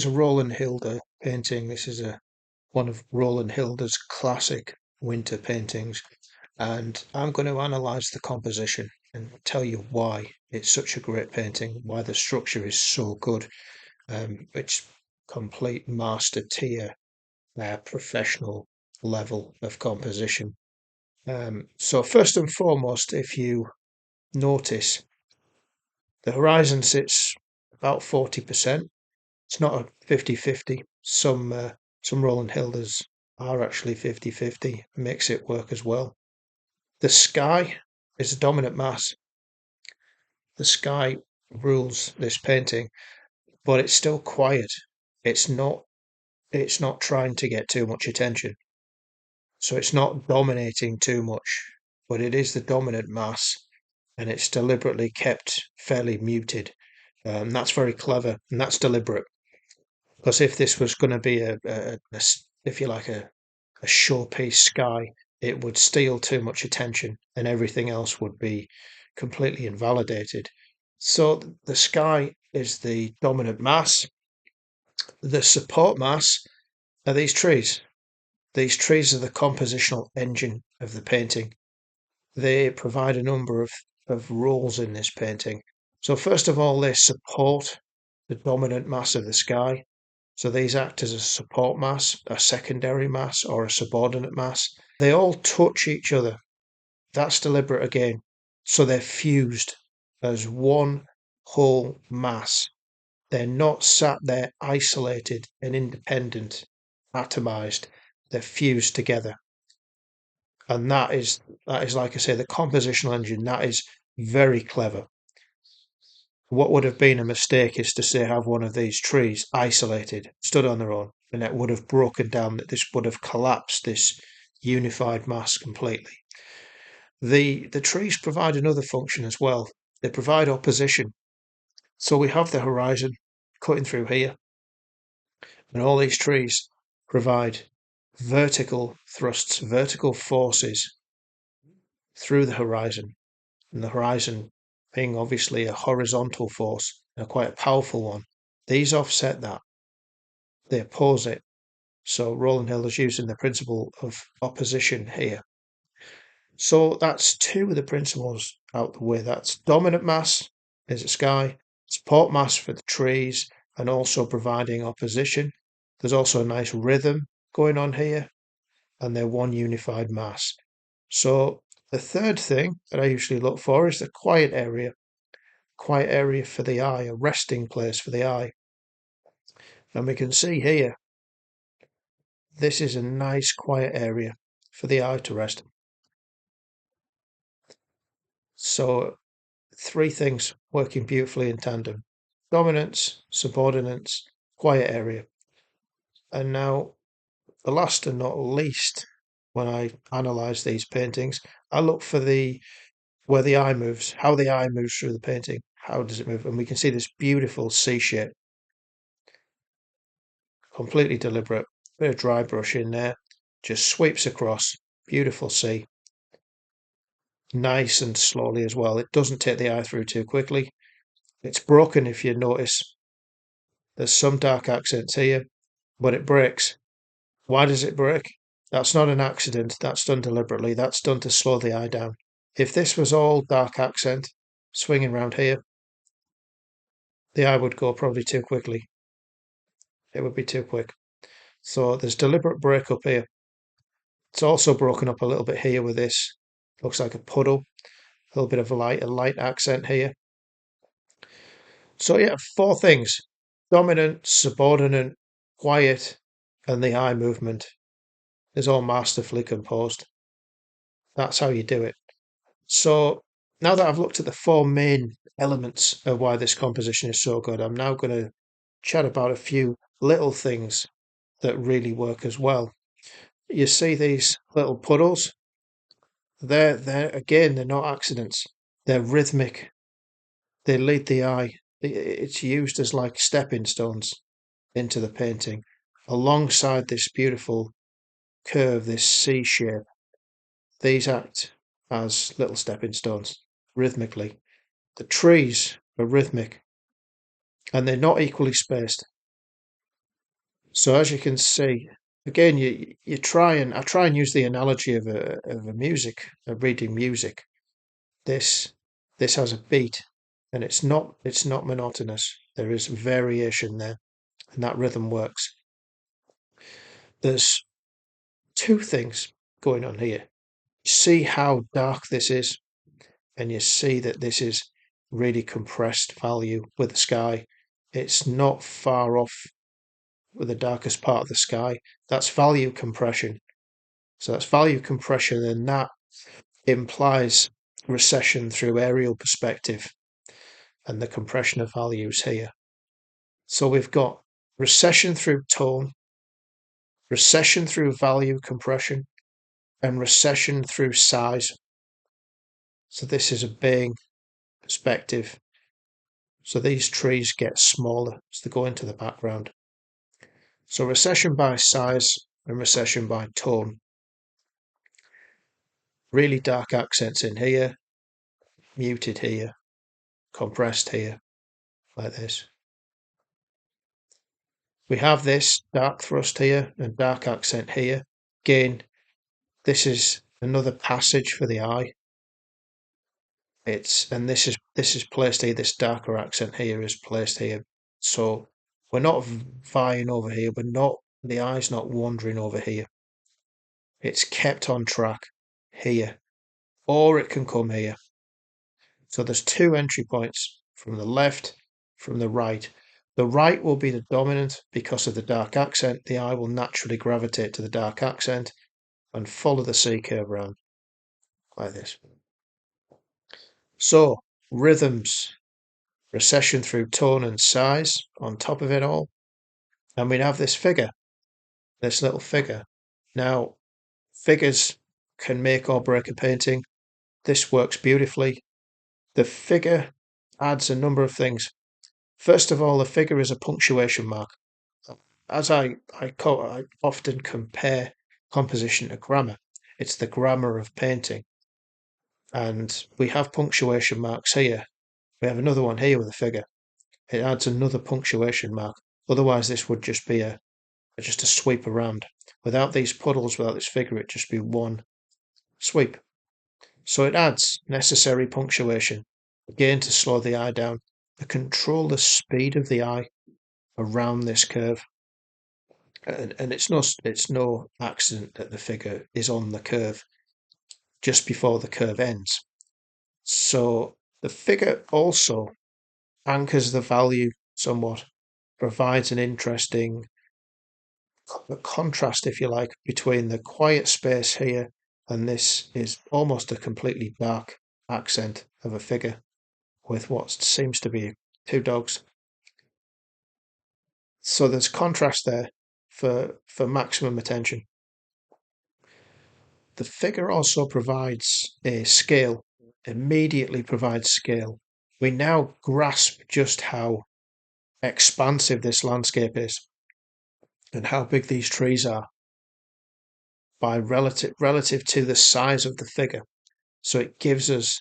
It's a Rowland Hilder painting. This is one of Rowland Hilder's classic winter paintings, and I'm going to analyze the composition and tell you why it's such a great painting, why the structure is so good. It's complete master tier, professional level of composition. So first and foremost, if you notice, the horizon sits about 40%. It's not a 50-50. Some Roland Hilders are actually 50-50, makes it work as well. The sky is the dominant mass. The sky rules this painting, but it's still quiet. It's not it's not trying to get too much attention. So it's not dominating too much, but it is the dominant mass, and it's deliberately kept fairly muted. That's very clever, and that's deliberate. Because if this was going to be if you like, a showpiece sky, it would steal too much attention and everything else would be completely invalidated. So the sky is the dominant mass. The support mass are these trees. These trees are the compositional engine of the painting. They provide a number of roles in this painting. So first of all, they support the dominant mass of the sky. So these act as a support mass, a secondary mass, or a subordinate mass. They all touch each other. That's deliberate again. So they're fused as one whole mass. They're not sat there isolated and independent, atomized. They're fused together. And that is like I say, the compositional engine, that is very clever. What would have been a mistake is to say have one of these trees isolated, stood on their own, and it would have broken down, that this would have collapsed this unified mass completely. The trees provide another function as well. They provide opposition. So we have the horizon cutting through here, and all these trees provide vertical thrusts, vertical forces through the horizon, and the horizon being obviously a horizontal force, and quite a powerful one. These offset that, they oppose it. So Rowland Hill is using the principle of opposition here. So that's two of the principles out the way. That's dominant mass is the sky, support mass for the trees, and also providing opposition. There's also a nice rhythm going on here, and they're one unified mass. So the third thing that I usually look for is the quiet area for the eye, a resting place for the eye. And we can see here, this is a nice quiet area for the eye to rest. So three things working beautifully in tandem: dominance, subordinates, quiet area. And now, the last and not least, when I analyze these paintings, I look for where the eye moves, how the eye moves through the painting. How does it move? And we can see this beautiful C shape, completely deliberate. Bit of dry brush in there, just sweeps across. Beautiful C. Nice and slowly as well. It doesn't take the eye through too quickly. It's broken, if you notice. There's some dark accents here, but it breaks. Why does it break? That's not an accident. That's done deliberately. That's done to slow the eye down. If this was all dark accent swinging around here, the eye would go probably too quickly. It would be too quick. So there's deliberate break up here. It's also broken up a little bit here with this. Looks like a puddle. A little bit of a light accent here. So yeah, four things: dominant, subordinate, quiet, and the eye movement is all masterfully composed. That's how you do it. So now that I've looked at the four main elements of why this composition is so good, I'm now going to chat about a few little things that really work as well. You see these little puddles? They're not accidents. They're rhythmic. They lead the eye. It's used as like stepping stones into the painting, alongside this beautiful curve, this C shape. These act as little stepping stones rhythmically. The trees are rhythmic, and they're not equally spaced. So as you can see, again, I try and use the analogy of a reading music. This this has a beat, and it's not monotonous. There is variation there, and that rhythm works. There's two things going on here. See how dark this is, and you see that this is really compressed value with the sky. It's not far off with the darkest part of the sky. That's value compression. So that's value compression, and that implies recession through aerial perspective and the compression of values here. So we've got recession through tone, recession through value compression, and recession through size. So this is a baying perspective. So these trees get smaller as they go into the background. So recession by size and recession by tone. Really dark accents in here, muted here, compressed here, like this. We have this dark thrust here and dark accent here. Again, this is another passage for the eye. This is placed here. This darker accent here is placed here. So we're not vying over here. The eye's not wandering over here. It's kept on track here, or it can come here. So there's two entry points from the left, from the right. The right will be the dominant because of the dark accent. The eye will naturally gravitate to the dark accent and follow the C curve around like this. So rhythms, recession through tone and size on top of it all. And we'd have this figure, this little figure. Now, figures can make or break a painting. This works beautifully. The figure adds a number of things. First of all, the figure is a punctuation mark. As I often compare composition to grammar. It's the grammar of painting. And we have punctuation marks here. We have another one here with a figure. It adds another punctuation mark. Otherwise, this would just be just a sweep around. Without these puddles, without this figure, it'd just be one sweep. So it adds necessary punctuation, again to slow the eye down, to control the speed of the eye around this curve. And it's no accident that the figure is on the curve just before the curve ends. So the figure also anchors the value somewhat, provides an interesting contrast, if you like, between the quiet space here and this is almost a completely dark accent of a figure with what seems to be two dogs. So there's contrast there for maximum attention. The figure also provides a scale, immediately provides scale. We now grasp just how expansive this landscape is and how big these trees are by relative to the size of the figure. So it gives us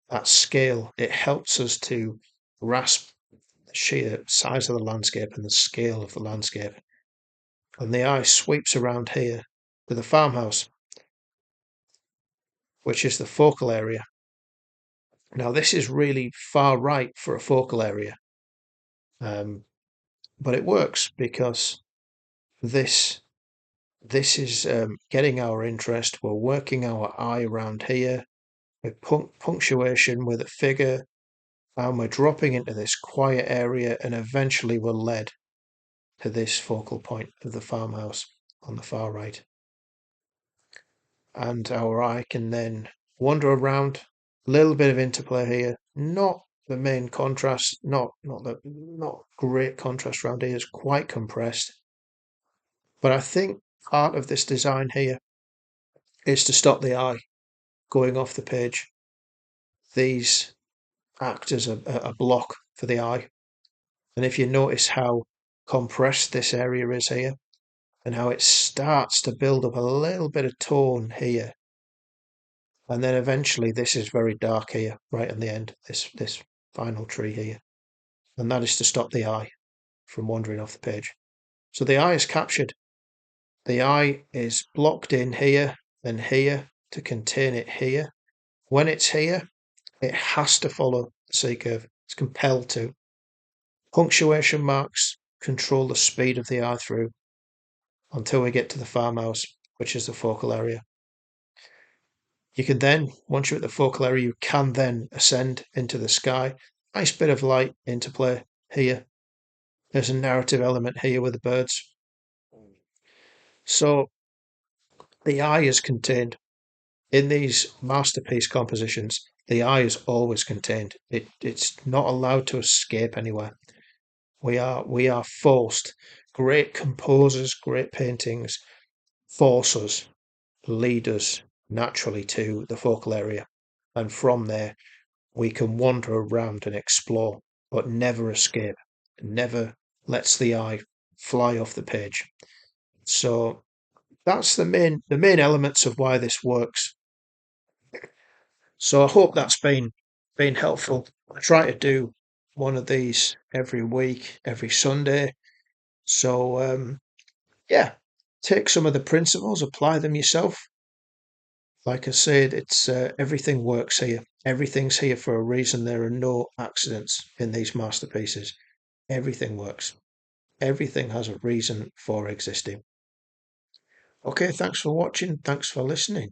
that scale. It helps us to grasp the sheer size of the landscape and the scale of the landscape. And the eye sweeps around here to the farmhouse, which is the focal area. Now, this is really far right for a focal area, but it works because this this is getting our interest. We're working our eye around here with punctuation with a figure, and we're dropping into this quiet area, and eventually we're led to this focal point of the farmhouse on the far right. And our eye can then wander around. A little bit of interplay here, not the main contrast, not great contrast around here, it's quite compressed. But I think part of this design here is to stop the eye going off the page. These act as a block for the eye. And if you notice how compressed this area is here, and how it starts to build up a little bit of tone here, and then eventually this is very dark here, right in the end, this final tree here. And that is to stop the eye from wandering off the page. So the eye is captured. The eye is blocked in here and here to contain it here. When it's here, it has to follow the C curve. It's compelled to. Punctuation marks control the speed of the eye through until we get to the farmhouse, which is the focal area. You can then, once you're at the focal area, you can then ascend into the sky. Nice bit of light interplay here. There's a narrative element here with the birds. So the eye is contained. In these masterpiece compositions, the eye is always contained. It's not allowed to escape anywhere. We are forced. Great composers, great paintings force us, lead us naturally to the focal area. And from there, we can wander around and explore, but never escape, never lets the eye fly off the page. So that's the main elements of why this works. So I hope that's been helpful. I try to do one of these every week, every Sunday. So yeah, take some of the principles, apply them yourself. Like I said, it's everything works here. Everything's here for a reason. There are no accidents in these masterpieces. Everything works. Everything has a reason for existing. Okay, thanks for watching. Thanks for listening.